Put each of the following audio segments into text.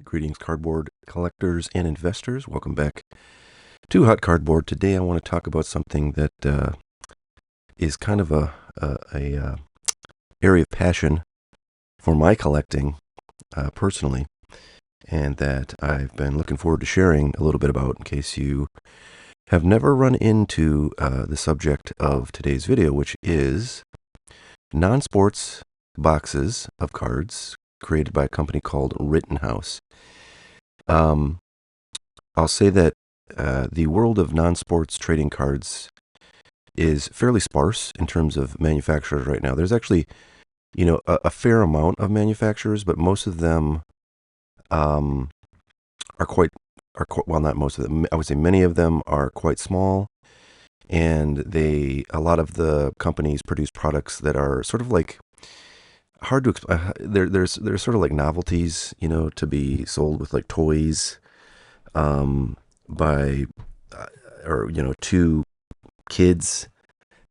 Greetings, cardboard collectors and investors. Welcome back to Hot Cardboard. Today, I want to talk about something that is kind of a area of passion for my collecting personally, and that I've been looking forward to sharing a little bit about in case you have never run into the subject of today's video, which is non-sports boxes of cards created by a company called Rittenhouse. I'll say that the world of non-sports trading cards is fairly sparse in terms of manufacturers right now. There's actually, a fair amount of manufacturers, but most of them are quite, well, not most of them. I would say many of them are quite small, and a lot of the companies produce products that are sort of like hard to explain. There's sort of like novelties, to be sold with like toys by or to kids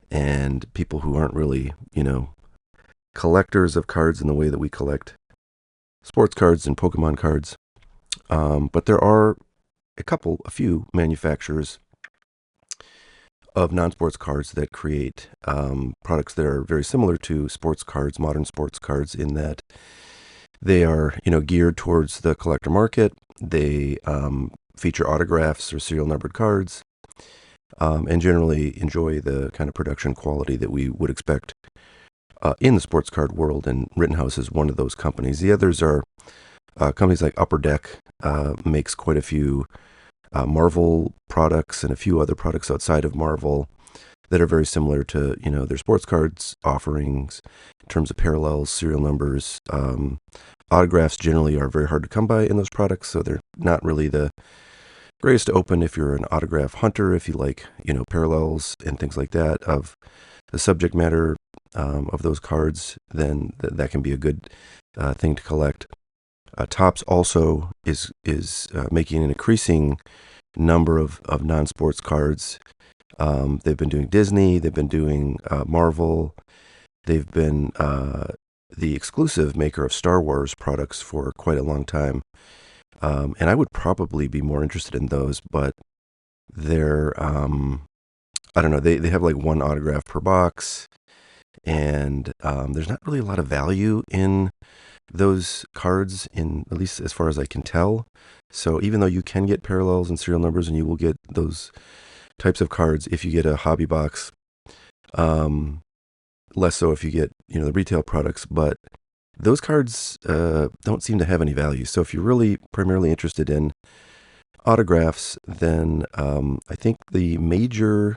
and people who aren't really collectors of cards in the way that we collect sports cards and Pokemon cards. But there are a few manufacturers of non-sports cards that create products that are very similar to sports cards, modern sports cards, in that they are geared towards the collector market. They feature autographs or serial numbered cards, and generally enjoy the kind of production quality that we would expect in the sports card world. And Rittenhouse is one of those companies. The others are companies like Upper Deck makes quite a few Marvel products and a few other products outside of Marvel that are very similar to their sports cards offerings in terms of parallels, serial numbers. Autographs generally are very hard to come by in those products, so they're not really the greatest to open if you're an autograph hunter, if you like parallels and things like that of the subject matter of those cards. Then that can be a good thing to collect. Topps also is making an increasing number of non-sports cards. They've been doing Disney, they've been doing Marvel, they've been the exclusive maker of Star Wars products for quite a long time. And I would probably be more interested in those, but they're, I don't know, they have like one autograph per box, and there's not really a lot of value in those cards, at least as far as I can tell. So even though you can get parallels and serial numbers, and you will get those types of cards if you get a hobby box, less so if you get the retail products, but those cards don't seem to have any value. So if you're really primarily interested in autographs, then I think the major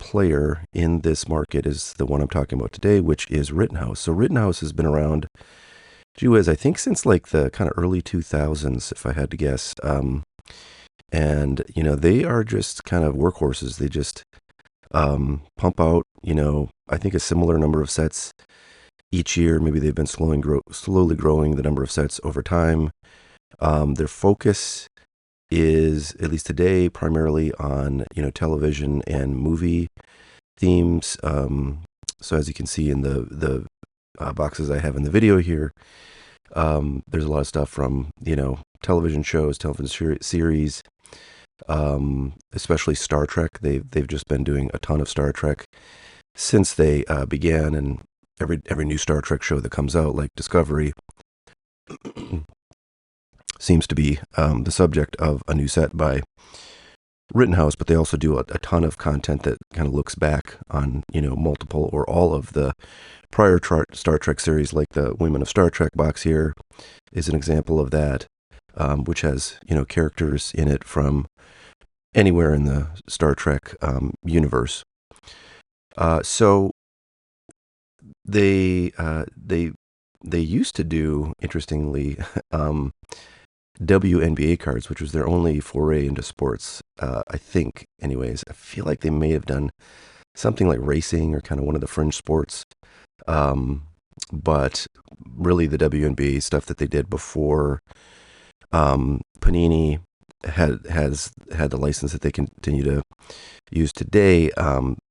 player in this market is the one I'm talking about today, which is Rittenhouse. So Rittenhouse has been around, I think since like the kind of early 2000s, if I had to guess. And they are just kind of workhorses. They just pump out, I think a similar number of sets each year. Maybe they've been slowly growing the number of sets over time. Their focus is, at least today, primarily on television and movie themes. So as you can see in the boxes I have in the video here, there's a lot of stuff from television shows, television series, especially Star Trek. They've just been doing a ton of Star Trek since they began, and every new Star Trek show that comes out, like Discovery, seems to be the subject of a new set by Rittenhouse. But they also do a ton of content that kind of looks back on multiple or all of the prior Star Trek series, like the Women of Star Trek box here is an example of that, which has characters in it from anywhere in the Star Trek universe. So they used to do, interestingly, WNBA cards, which was their only foray into sports. I think, anyways. I feel like they may have done something like racing or kind of one of the fringe sports. But really, the WNBA stuff that they did before Panini has had the license that they continue to use today.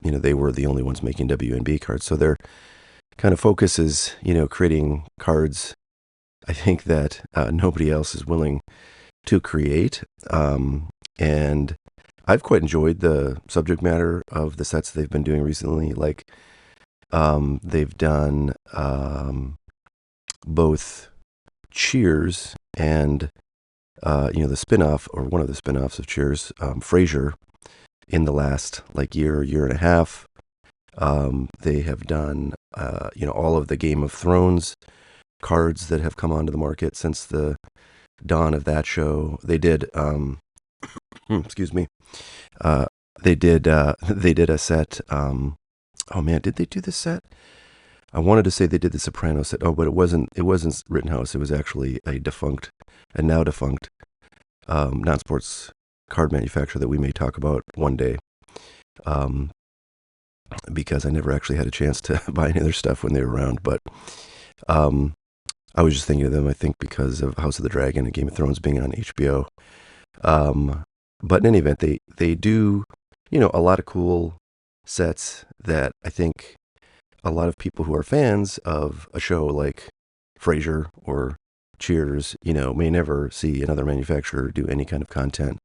They were the only ones making WNBA cards, so their kind of focus is creating cards I think that nobody else is willing to create. And I've quite enjoyed the subject matter of the sets they've been doing recently. Like they've done both Cheers and the spinoff or one of the spinoffs of Cheers, Frasier, in the last like year and a half. They have done all of the Game of Thrones cards that have come onto the market since the dawn of that show. They did excuse me. Uh, they did a set. Oh man, did they do the set? I wanted to say they did the Sopranos set. Oh, but it wasn't. It wasn't Rittenhouse. It was actually a now defunct, non-sports card manufacturer that we may talk about one day. Um, because I never actually had a chance to buy any of their stuff when they were around. But um, I was just thinking of them. I think because of House of the Dragon and Game of Thrones being on HBO. But in any event, they do a lot of cool sets that I think a lot of people who are fans of a show like Frasier or Cheers, may never see another manufacturer do any kind of content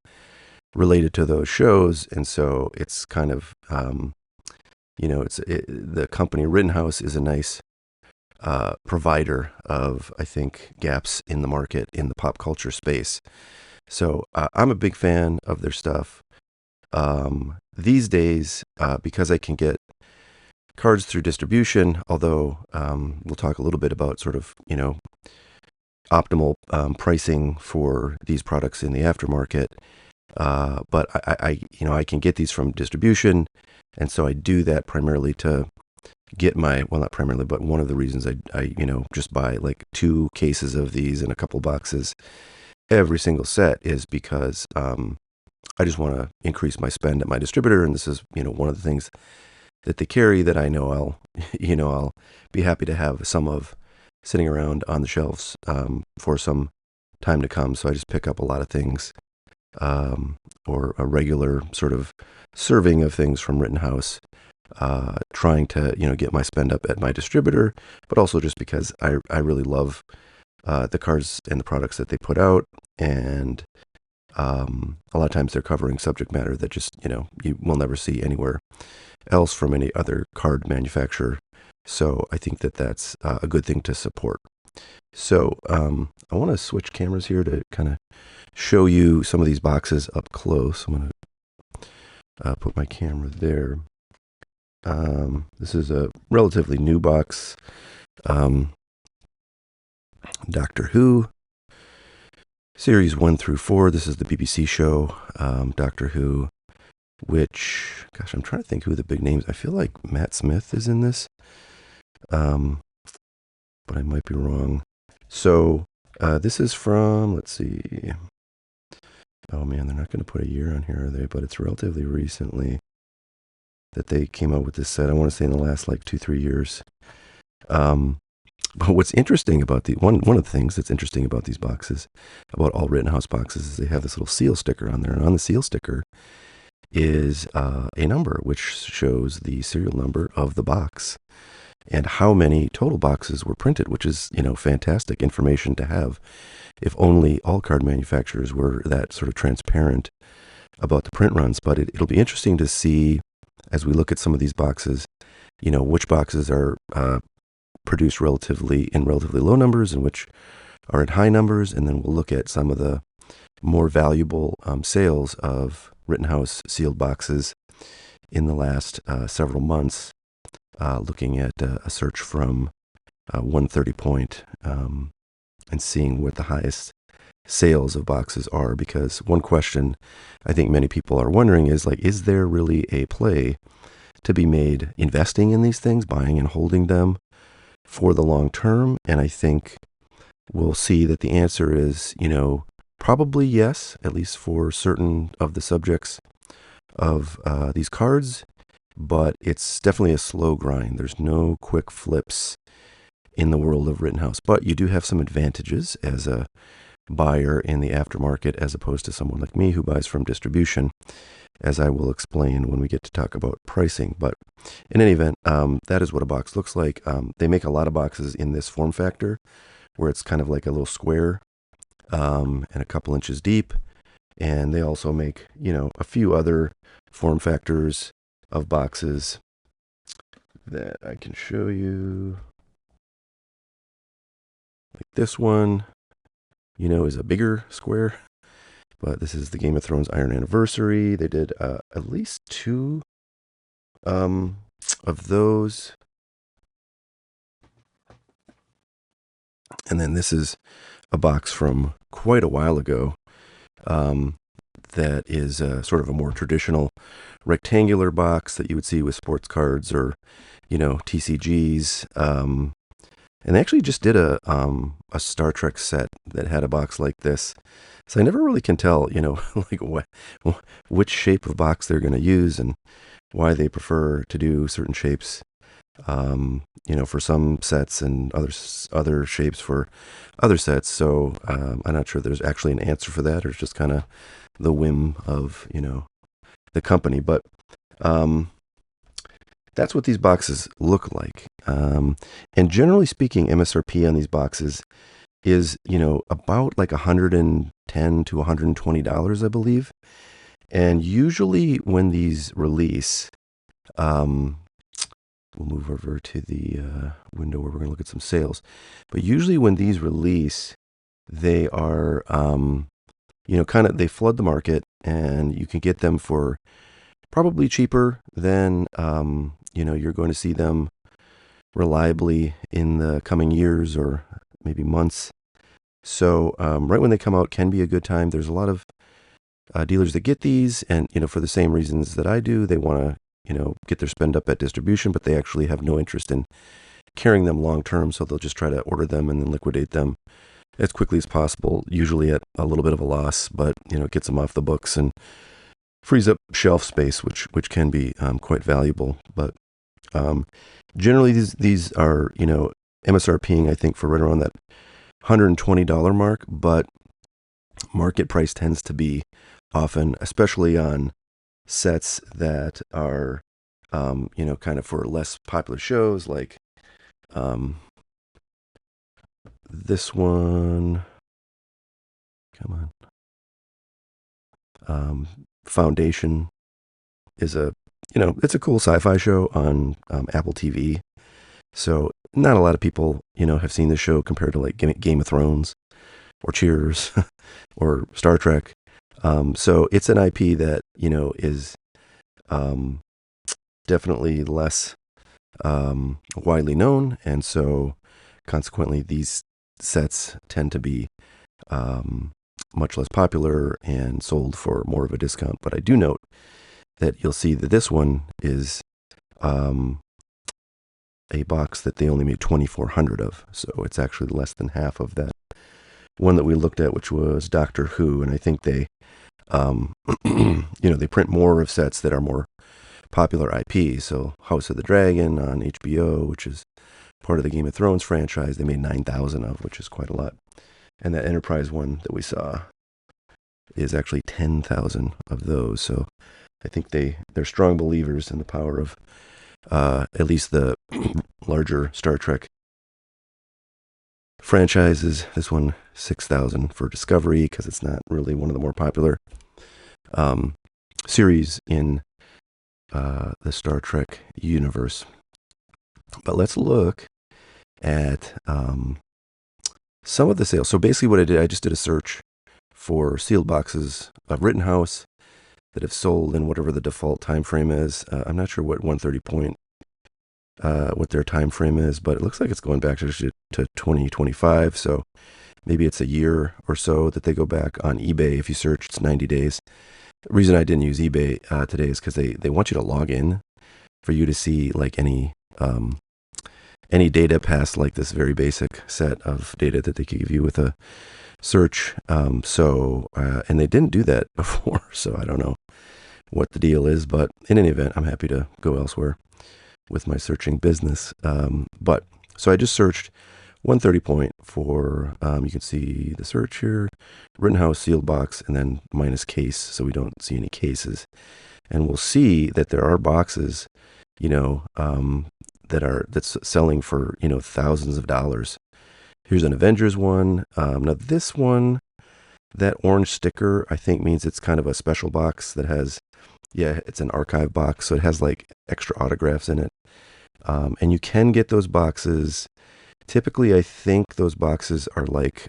related to those shows. And so it's kind of, the company Rittenhouse is a nice provider of, I think, gaps in the market in the pop culture space. So I'm a big fan of their stuff. These days, because I can get cards through distribution, although we'll talk a little bit about sort of, optimal pricing for these products in the aftermarket. But I can get these from distribution. And so I do that primarily to get well, not primarily, but one of the reasons I just buy like 2 cases of these and a couple boxes every single set is because I just want to increase my spend at my distributor. And this is, one of the things that they carry that I know I'll be happy to have some of sitting around on the shelves for some time to come. So I just pick up a lot of things or a regular sort of serving of things from Rittenhouse, trying to, get my spend up at my distributor, but also just because I really love the cards and the products that they put out. And a lot of times they're covering subject matter that just, you will never see anywhere else from any other card manufacturer. So I think that that's a good thing to support. So I want to switch cameras here to kind of show you some of these boxes up close. I'm going to put my camera there. This is a relatively new box. Doctor Who, Series 1 through 4. This is the BBC show, Doctor Who, which, gosh, I'm trying to think who the big names. I feel like Matt Smith is in this, but I might be wrong. So this is from, let's see. Oh man, they're not going to put a year on here, are they? But it's relatively recently that they came out with this set. I want to say in the last like 2-3 years. But what's interesting about one of the things that's interesting about these boxes, about all Rittenhouse boxes, is they have this little seal sticker on there, and on the seal sticker is a number which shows the serial number of the box and how many total boxes were printed, which is fantastic information to have. If only all card manufacturers were that sort of transparent about the print runs. But it'll be interesting to see as we look at some of these boxes, which boxes are produced in relatively low numbers and which are at high numbers. And then we'll look at some of the more valuable sales of Rittenhouse sealed boxes in the last several months, looking at a search from 130 Point and seeing what the highest sales of boxes are. Because one question I think many people are wondering is like, is there really a play to be made investing in these things, buying and holding them for the long term? And I think we'll see that the answer is, probably yes, at least for certain of the subjects of these cards, but it's definitely a slow grind. There's no quick flips in the world of Rittenhouse, but you do have some advantages as a buyer in the aftermarket as opposed to someone like me who buys from distribution, as I will explain when we get to talk about pricing. But in any event, that is what a box looks like. They make a lot of boxes in this form factor, where it's kind of like a little square, and a couple inches deep. And they also make, a few other form factors of boxes that I can show you. Like this one, is a bigger square, but this is the Game of Thrones Iron Anniversary. They did at least two of those. And then this is a box from quite a while ago, that is sort of a more traditional rectangular box that you would see with sports cards or, TCGs. And they actually just did a Star Trek set that had a box like this. So I never really can tell, like which shape of box they're going to use and why they prefer to do certain shapes, for some sets and other shapes for other sets. So I'm not sure there's actually an answer for that, or it's just kind of the whim of, the company. But that's what these boxes look like. And generally speaking, MSRP on these boxes is, about like $110 to $120, I believe. And usually when these release, we'll move over to the window where we're going to look at some sales. But usually when these release, they are, they flood the market, and you can get them for probably cheaper than, you're going to see them reliably in the coming years or maybe months. So right when they come out can be a good time. There's a lot of dealers that get these, and for the same reasons that I do, they want to get their spend up at distribution, but they actually have no interest in carrying them long term, so they'll just try to order them and then liquidate them as quickly as possible, usually at a little bit of a loss, but it gets them off the books and frees up shelf space, which can be quite valuable. But generally these are MSRPing, I think, for right around that $120 mark, but market price tends to be often, especially on sets that are kind of for less popular shows, like this one, come on, Foundation is it's a cool sci-fi show on Apple TV. So not a lot of people have seen this show compared to like Game of Thrones or Cheers or Star Trek. So it's an IP that is definitely less widely known, and so consequently these sets tend to be much less popular and sold for more of a discount. But I do note that you'll see that this one is a box that they only made 2,400 of, so it's actually less than half of that one that we looked at, which was Doctor Who. And I think they they print more of sets that are more popular IP. So House of the Dragon on HBO, which is part of the Game of Thrones franchise, they made 9,000 of, which is quite a lot. And that Enterprise one that we saw is actually 10,000 of those. So I think they're strong believers in the power of at least the larger Star Trek franchises. This one, 6,000 for Discovery, because it's not really one of the more popular series in the Star Trek universe. But let's look at some of the sales. So basically what I did, I just did a search for sealed boxes of Rittenhouse that have sold in whatever the default time frame is. I'm not sure what 130 point, what their time frame is, but it looks like it's going back to 2025. So maybe it's a year or so that they go back. On eBay, if you search, it's 90 days. The reason I didn't use eBay today is because they want you to log in for you to see like any data past like this very basic set of data that they could give you with a search. And they didn't do that before, so I don't know what the deal is. But in any event, I'm happy to go elsewhere with my searching business. But so I just searched 130 point for, you can see the search here, Rittenhouse sealed box, and then minus case, so we don't see any cases. And we'll see that there are boxes, that's selling for, thousands of dollars. Here's an Avengers one. Now this one, that orange sticker, I think means it's kind of a special box that has, yeah, it's an archive box, so it has like extra autographs in it. And you can get those boxes. Typically, I think those boxes are like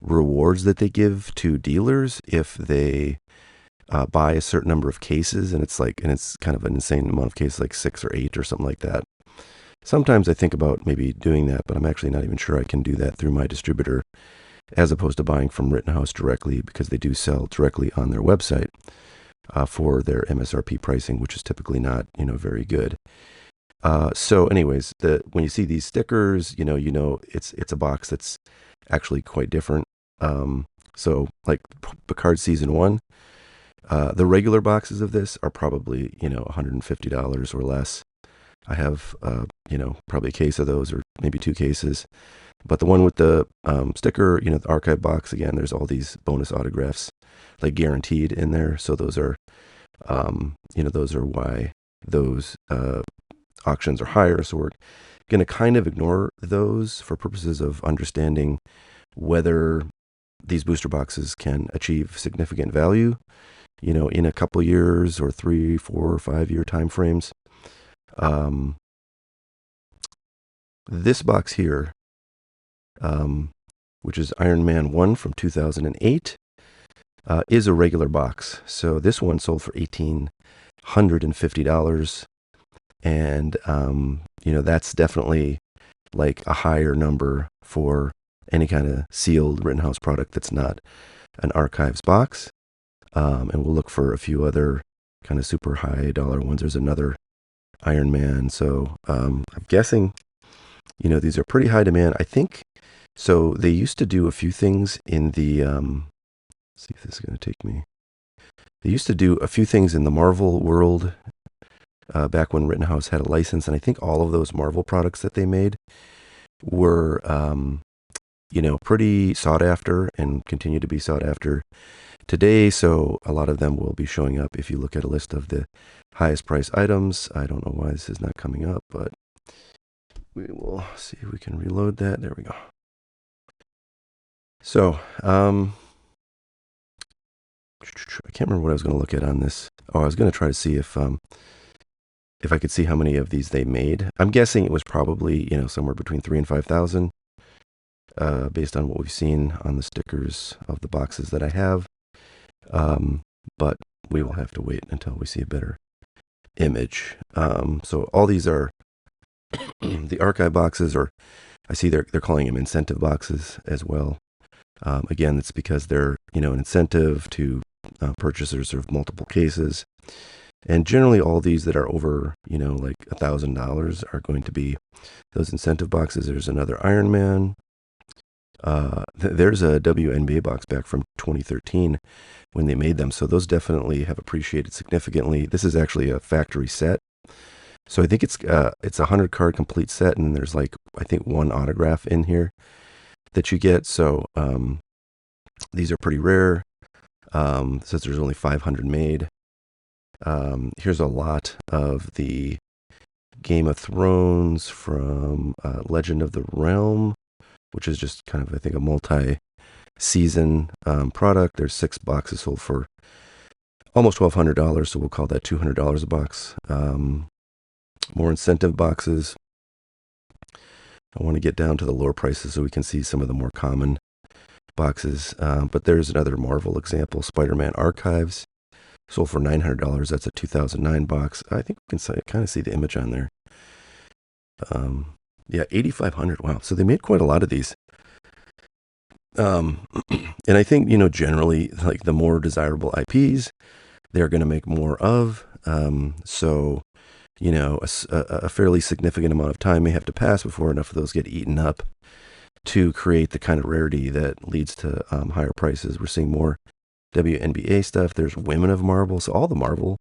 rewards that they give to dealers if they buy a certain number of cases, and it's kind of an insane amount of cases, like 6 or 8 or something like that. Sometimes I think about maybe doing that, but I'm actually not even sure I can do that through my distributor as opposed to buying from Rittenhouse directly, because they do sell directly on their website for their MSRP pricing, which is typically not, very good. So anyways, when you see these stickers, it's a box that's actually quite different. So like Picard season 1, the regular boxes of this are probably, $150 or less. I have, probably a case of those, or maybe 2 cases. But the one with the sticker, the archive box, again, there's all these bonus autographs, like guaranteed in there. So those are, those are why those auctions are higher. So we're going to kind of ignore those for purposes of understanding whether these booster boxes can achieve significant value, in a couple years or 3, 4, or 5 year time frames. This box here, which is Iron Man 1 from 2008, is a regular box. So this one sold for $1,850. And, that's definitely like a higher number for any kind of sealed Rittenhouse product that's not an archives box. And we'll look for a few other kind of super high dollar ones. There's another Iron Man. So I'm guessing, these are pretty high demand. I think, so they used to do a few things in the, let's see if this is going to take me. They used to do a few things in the Marvel world back when Rittenhouse had a license. And I think all of those Marvel products that they made were, pretty sought after and continue to be sought after today. So a lot of them will be showing up if you look at a list of the highest price items. I don't know why this is not coming up, but we will see if we can reload that. There we go. So, I can't remember what I was going to look at on this. Oh, I was going to try to see if I could see how many of these they made. I'm guessing it was probably, somewhere between 3,000 and 5,000, based on what we've seen on the stickers of the boxes that I have. But we will have to wait until we see a better image. So all these are the archive boxes, or I see they're calling them incentive boxes as well. Again, it's because they're, an incentive to purchasers of multiple cases. And generally all these that are over, like $1,000 are going to be those incentive boxes. There's another Iron Man. There's a WNBA box back from 2013 when they made them. So those definitely have appreciated significantly. This is actually a factory set. So I think it's a 100 card complete set. And there's like, I think, 1 autograph in here that you get. So these are pretty rare. Says there's only 500 made. Here's a lot of the Game of Thrones from Legend of the Realm, which is just kind of, I think, a multi-season product. There's 6 boxes sold for almost $1,200, so we'll call that $200 a box. More incentive boxes. I want to get down to the lower prices so we can see some of the more common boxes. But there's another Marvel example, Spider-Man Archives, sold for $900. That's a 2009 box. I think we can kind of see the image on there. Yeah, 8,500. Wow. So they made quite a lot of these. And I think, generally, like the more desirable IPs, they're going to make more of. So, a fairly significant amount of time may have to pass before enough of those get eaten up to create the kind of rarity that leads to higher prices. We're seeing more WNBA stuff. There's Women of Marvel. So all the Marvel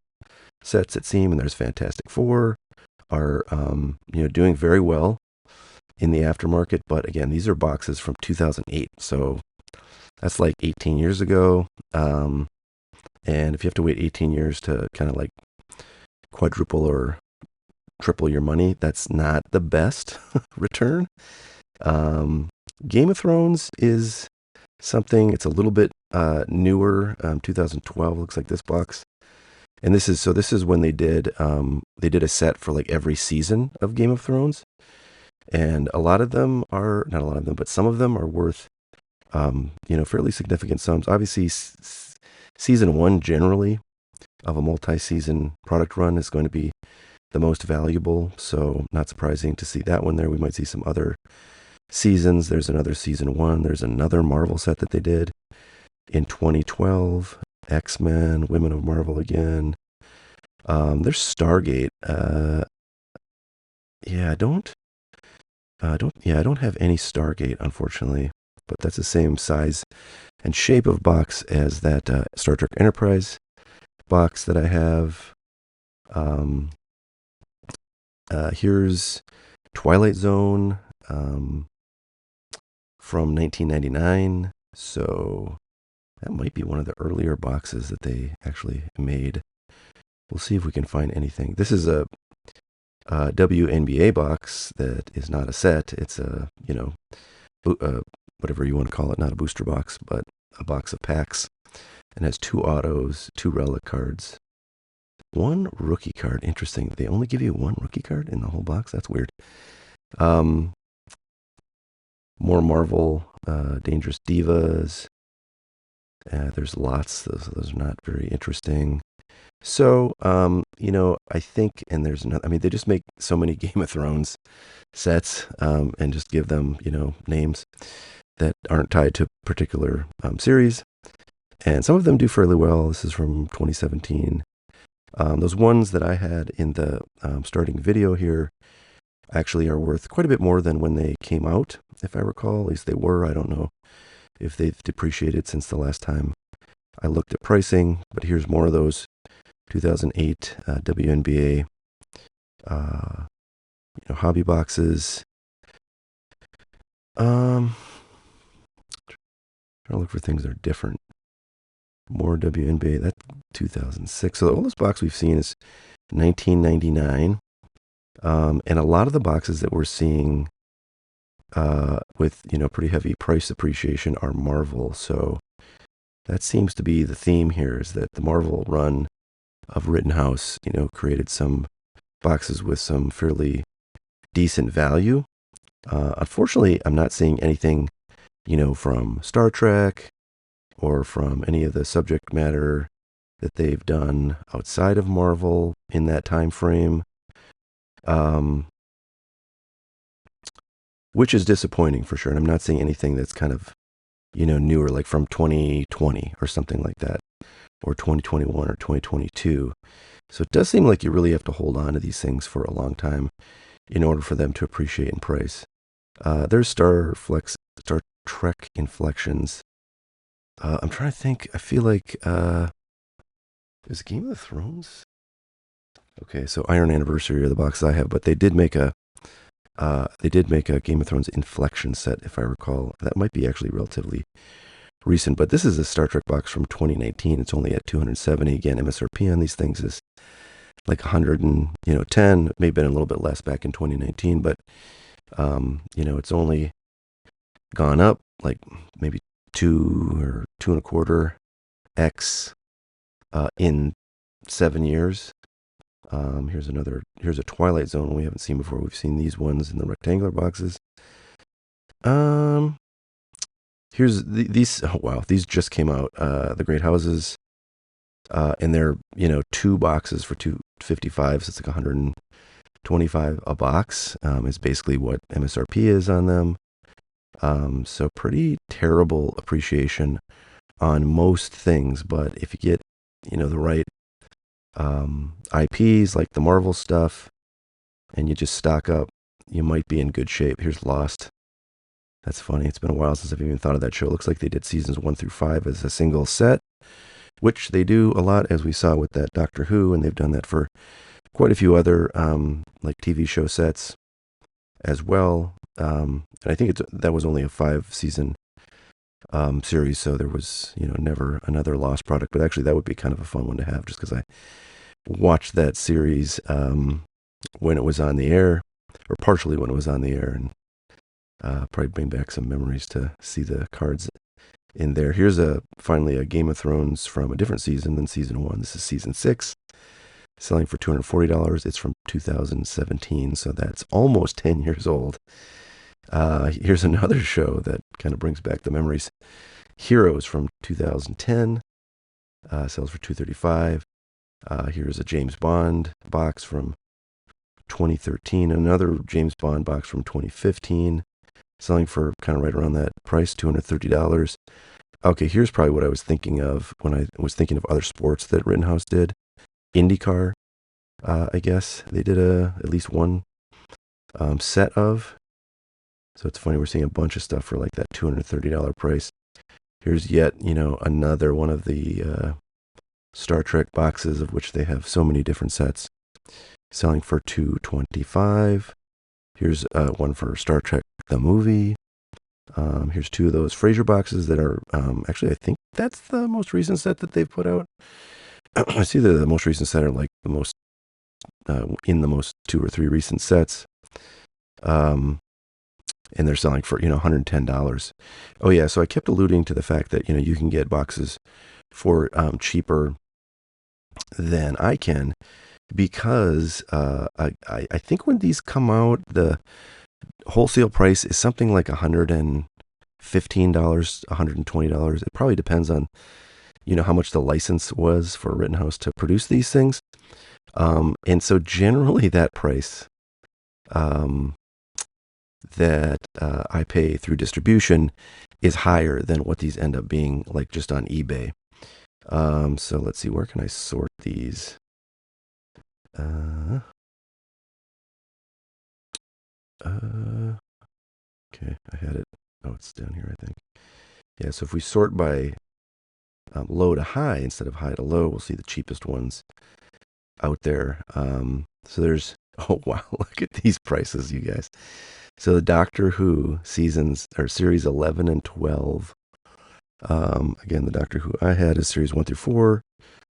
sets, it seems, and there's Fantastic Four, are doing very well in the aftermarket. But again, these are boxes from 2008, so that's like 18 years ago. And if you have to wait 18 years to kind of like quadruple or triple your money, that's not the best return. Um, Game of Thrones is something. It's a little bit newer. 2012 looks like this box. And this is when they did a set for like every season of Game of Thrones, and a lot of them are not a lot of them, but some of them are worth fairly significant sums. Obviously, season one generally of a multi-season product run is going to be the most valuable, so not surprising to see that one there. We might see some other seasons. There's another season one. There's another Marvel set that they did in 2012. X-Men, Women of Marvel again. There's Stargate. Yeah, I don't have any Stargate, unfortunately, but that's the same size and shape of box as that Star Trek Enterprise box that I have. Here's Twilight Zone from 1999. So that might be one of the earlier boxes that they actually made. We'll see if we can find anything. This is a WNBA box that is not a set. It's a, whatever you want to call it, not a booster box, but a box of packs. And has 2 autos, 2 relic cards, 1 rookie card. Interesting. They only give you 1 rookie card in the whole box. That's weird. More Marvel, Dangerous Divas. There's lots. Those are not very interesting. So, I think, and there's another, they just make so many Game of Thrones sets, and just give them, names that aren't tied to a particular series. And some of them do fairly well. This is from 2017. Those ones that I had in the starting video here actually are worth quite a bit more than when they came out, if I recall. At least they were. I don't know if they've depreciated since the last time I looked at pricing, but here's more of those 2008 WNBA hobby boxes. Trying to look for things that are different. More WNBA. That's 2006. So the oldest box we've seen is 1999. And a lot of the boxes that we're seeing with pretty heavy price appreciation are Marvel. So that seems to be the theme here, is that the Marvel run of Rittenhouse, created some boxes with some fairly decent value. Unfortunately, I'm not seeing anything, from Star Trek or from any of the subject matter that they've done outside of Marvel in that time frame, which is disappointing for sure. And I'm not seeing anything that's kind of, newer, like from 2020 or something like that, or 2021 or 2022. So it does seem like you really have to hold on to these things for a long time in order for them to appreciate in price. There's Star Trek Inflections. I'm trying to think. I feel like is Game of Thrones? Okay, so Iron Anniversary are the boxes I have, but they did make a Game of Thrones Inflection set, if I recall. That might be actually relatively recent, but this is a Star Trek box from 2019. It's only at 270. Again, MSRP on these things is like 110. It may have been a little bit less back in 2019, but it's only gone up like maybe 2 or 2.25x in 7 years. Here's a Twilight Zone we haven't seen before. We've seen these ones in the rectangular boxes. Here's these. Oh wow, these just came out. The Great Houses, and they're 2 boxes for $255. So it's like 125 a box. Is basically what MSRP is on them. So pretty terrible appreciation on most things, but if you get the right IPs like the Marvel stuff, and you just stock up, you might be in good shape. Here's Lost. That's funny. It's been a while since I've even thought of that show. It looks like they did seasons 1 through 5 as a single set, which they do a lot, as we saw with that Doctor Who, and they've done that for quite a few other like TV show sets as well. And I think that was only a 5-season series, so there was never another Lost product. But actually, that would be kind of a fun one to have, just because I watched that series when it was on the air, or partially when it was on the air, and Probably bring back some memories to see the cards in there. Here's finally a Game of Thrones from a different season than season 1. This is season 6, selling for $240. It's from 2017, so that's almost 10 years old. Here's another show that kind of brings back the memories. Heroes from 2010, sells for $235. Here's a James Bond box from 2013, another James Bond box from 2015, selling for kind of right around that price, $230. Okay, here's probably what I was thinking of when I was thinking of other sports that Rittenhouse did. IndyCar, I guess they did at least one set of. So it's funny, we're seeing a bunch of stuff for like that $230 price. Here's yet, another one of the Star Trek boxes, of which they have so many different sets, selling for $225. Here's one for Star Trek the movie. Here's 2 of those Fraser boxes that are actually, I think that's the most recent set that they've put out. I see the most recent set are like the most in the most 2 or 3 recent sets. And they're selling for, $110. Oh yeah, so I kept alluding to the fact that, you can get boxes for cheaper than I can, because I think when these come out, the wholesale price is something like $115, $120. It probably depends on, how much the license was for Rittenhouse to produce these things. And so generally that price that I pay through distribution is higher than what these end up being like just on eBay. So let's see, where can I sort these? Okay, I had it. Oh, it's down here, I think. Yeah, so if we sort by low to high instead of high to low, we'll see the cheapest ones out there. So there's, oh wow, look at these prices, you guys. So the Doctor Who seasons are series 11 and 12. Again, the Doctor Who I had is series 1 through 4.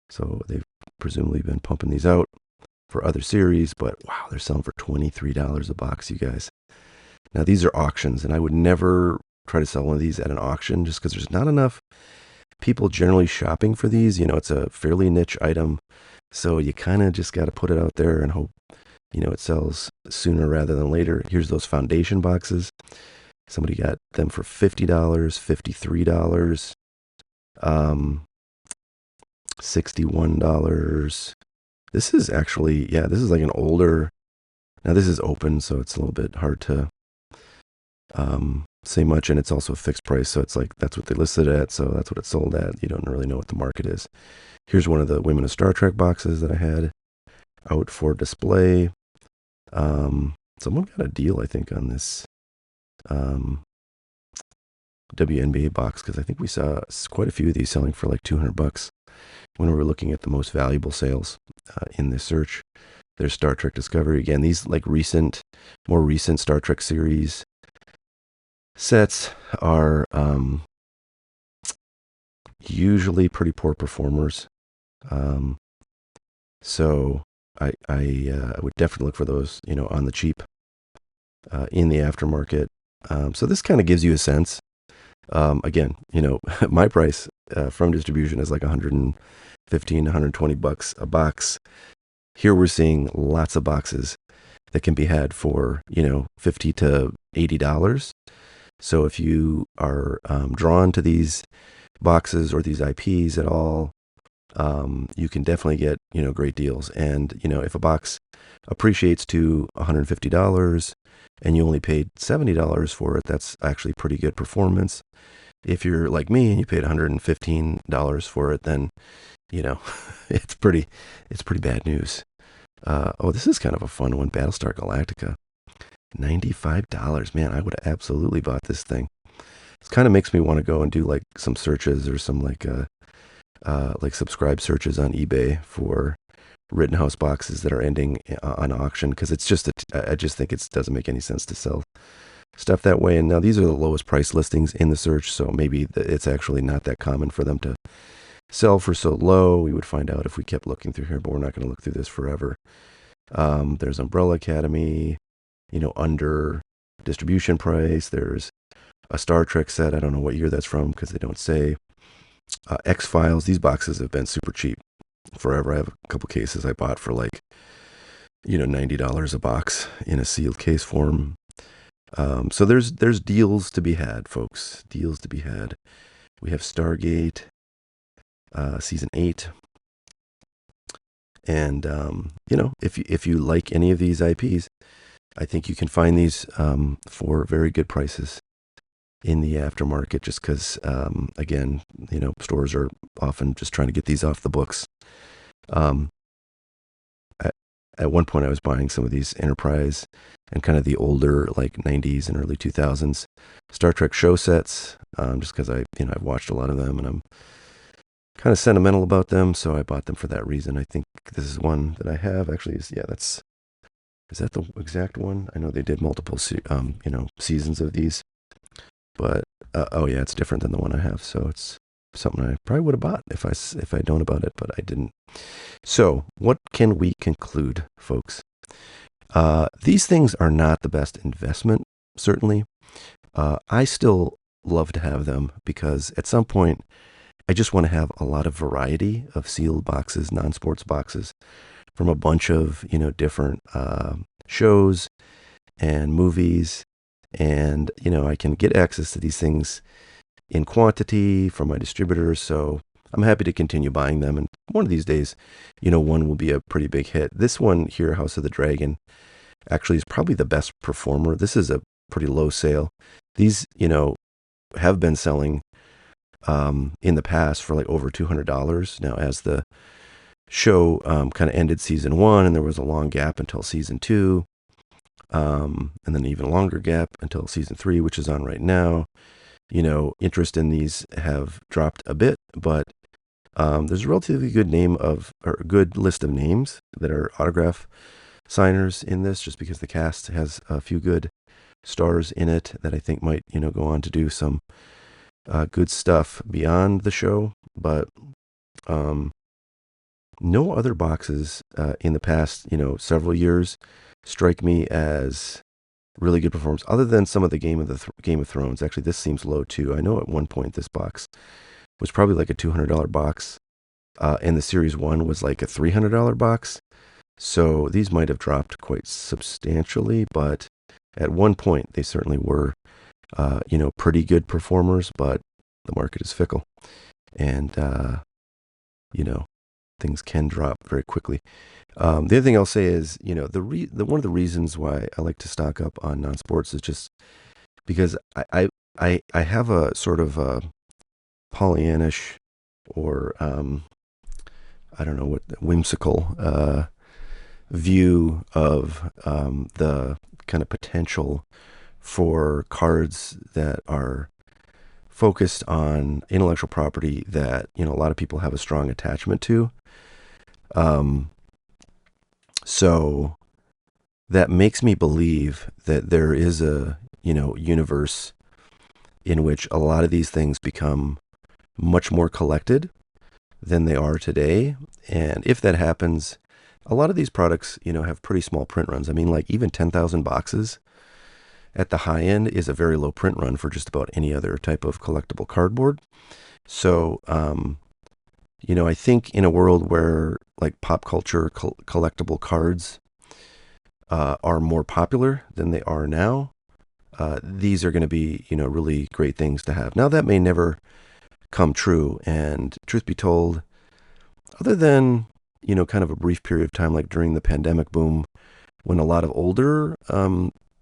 So they've presumably been pumping these out for other series, but wow, they're selling for $23 a box, you guys. Now these are auctions, and I would never try to sell one of these at an auction just because there's not enough people generally shopping for these. It's a fairly niche item, so you kind of just got to put it out there and hope, it sells sooner rather than later. Here's those foundation boxes. Somebody got them for $50, $53, $61. This is actually, this is like an older, now this is open, so it's a little bit hard to say much, and it's also a fixed price, so it's like, that's what they listed at, so that's what it's sold at. You don't really know what the market is. Here's one of the Women of Star Trek boxes that I had out for display. Someone got a deal, I think, on this WNBA box, because I think we saw quite a few of these selling for like $200 when we were looking at the most valuable sales in this search. There's Star Trek Discovery. Again, these like more recent Star Trek series sets are usually pretty poor performers. So I would definitely look for those, on the cheap in the aftermarket. So this kind of gives you a sense. Again, my price from distribution is like $115, $120 a box. Here we're seeing lots of boxes that can be had for, $50 to $80. So if you are drawn to these boxes or these IPs at all, you can definitely get, great deals. And, if a box appreciates to $150 and you only paid $70 for it, that's actually pretty good performance. If you're like me and you paid $115 for it, then, it's pretty bad news. Oh, this is kind of a fun one. Battlestar Galactica, $95. Man, I would have absolutely bought this thing. It kind of makes me want to go and do like some searches or some like subscribe searches on eBay for Rittenhouse boxes that are ending on auction, because it's just I just think it doesn't make any sense to sell stuff that way. And now these are the lowest price listings in the search, so maybe it's actually not that common for them to sell for so low. We would find out if we kept looking through here, but we're not going to look through this forever. There's Umbrella Academy, under distribution price. There's a Star Trek set. I don't know what year that's from because they don't say. X-Files. These boxes have been super cheap forever. I have a couple cases I bought for like, $90 a box in a sealed case form. So there's deals to be had, folks. Deals to be had. We have Stargate, season 8. And if you like any of these IPs, I think you can find these for very good prices in the aftermarket. Just because, again, stores are often just trying to get these off the books. Um, at one point, I was buying some of these Enterprise and kind of the older, like 90s and early 2000s Star Trek show sets, just because I've watched a lot of them and I'm kind of sentimental about them, so I bought them for that reason. I think this is one that I have. Actually, is that the exact one? I know they did multiple seasons of these, but oh yeah, it's different than the one I have. So it's something I probably would have bought if I known about it, but I didn't. So what can we conclude, folks? These things are not the best investment, certainly. I still love to have them because at some point I just want to have a lot of variety of sealed boxes, non-sports boxes from a bunch of, different shows and movies. And, I can get access to these things in quantity from my distributors. So I'm happy to continue buying them. And one of these days, one will be a pretty big hit. This one here, House of the Dragon, actually is probably the best performer. This is a pretty low sale. These, have been selling in the past for like over $200. Now, as the show kind of ended season 1, and there was a long gap until season 2, and then an even longer gap until season 3, which is on right now. Interest in these have dropped a bit, but there's a relatively good list of names that are autograph signers in this, just because the cast has a few good stars in it that I think might, go on to do some good stuff beyond the show. But no other boxes in the past, several years strike me as really good performance, other than some of the Game of Thrones. Actually, this seems low too. I know at one point this box was probably like a $200 box, and the Series 1 was like a $300 box. So these might have dropped quite substantially, but at one point they certainly were, pretty good performers. But the market is fickle, and things can drop very quickly. The other thing I'll say is, one of the reasons why I like to stock up on non-sports is just because I have a sort of a Pollyannish, or I don't know, what whimsical view of the kind of potential for cards that are focused on intellectual property that a lot of people have a strong attachment to. So that makes me believe that there is a universe in which a lot of these things become much more collected than they are today. And if that happens, a lot of these products, have pretty small print runs. I mean, like even 10,000 boxes at the high end is a very low print run for just about any other type of collectible cardboard. So, I think in a world where like pop culture collectible cards are more popular than they are now, these are going to be, really great things to have. Now, that may never come true. And truth be told, other than, kind of a brief period of time, like during the pandemic boom, when a lot of older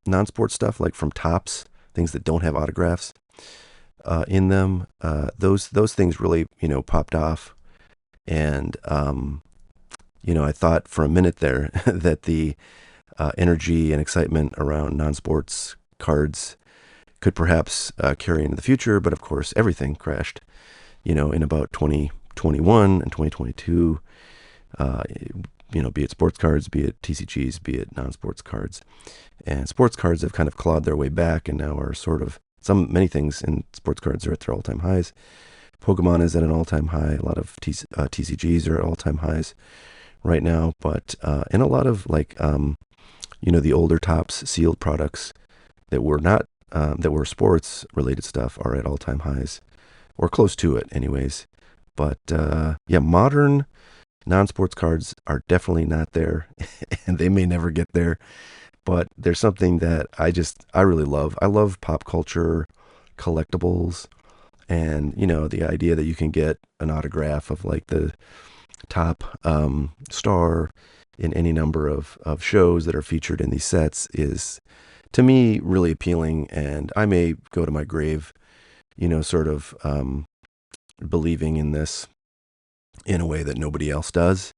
non-sports stuff, like from Topps, things that don't have autographs in them, those things really, popped off. And, I thought for a minute there that the energy and excitement around non-sports cards could perhaps carry into the future. But of course, everything crashed, in about 2021 and 2022, be it sports cards, be it TCGs, be it non-sports cards. And sports cards have kind of clawed their way back and now are sort of, many things in sports cards are at their all-time highs. Pokemon is at an all-time high. A lot of TCGs are at all-time highs right now. But and a lot of like, the older Topps sealed products that were not that were sports related stuff are at all time highs or close to it, anyways. But yeah, modern non sports cards are definitely not there, and they may never get there. But there's something that I really love. I love pop culture collectibles, and the idea that you can get an autograph of like the top star in any number of shows that are featured in these sets is to me really appealing. And I may go to my grave, sort of believing in this in a way that nobody else does.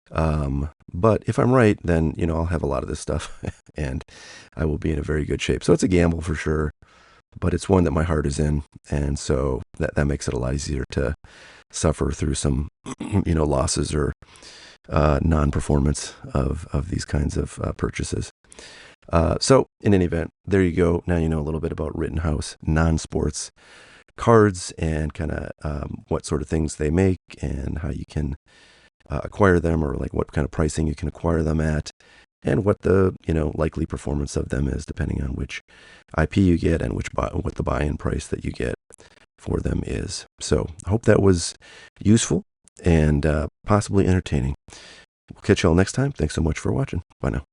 But if I'm right, then I'll have a lot of this stuff, and I will be in a very good shape. So it's a gamble for sure, but it's one that my heart is in, and so that makes it a lot easier to suffer through some losses or non-performance of these kinds of purchases. So in any event, there you go. Now you know a little bit about Rittenhouse non-sports cards and kind of what sort of things they make and how you can acquire them, or like what kind of pricing you can acquire them at, and what the likely performance of them is depending on which IP you get and what the buy-in price that you get for them is. So I hope that was useful and possibly entertaining. We'll catch y'all next time. Thanks so much for watching. Bye now.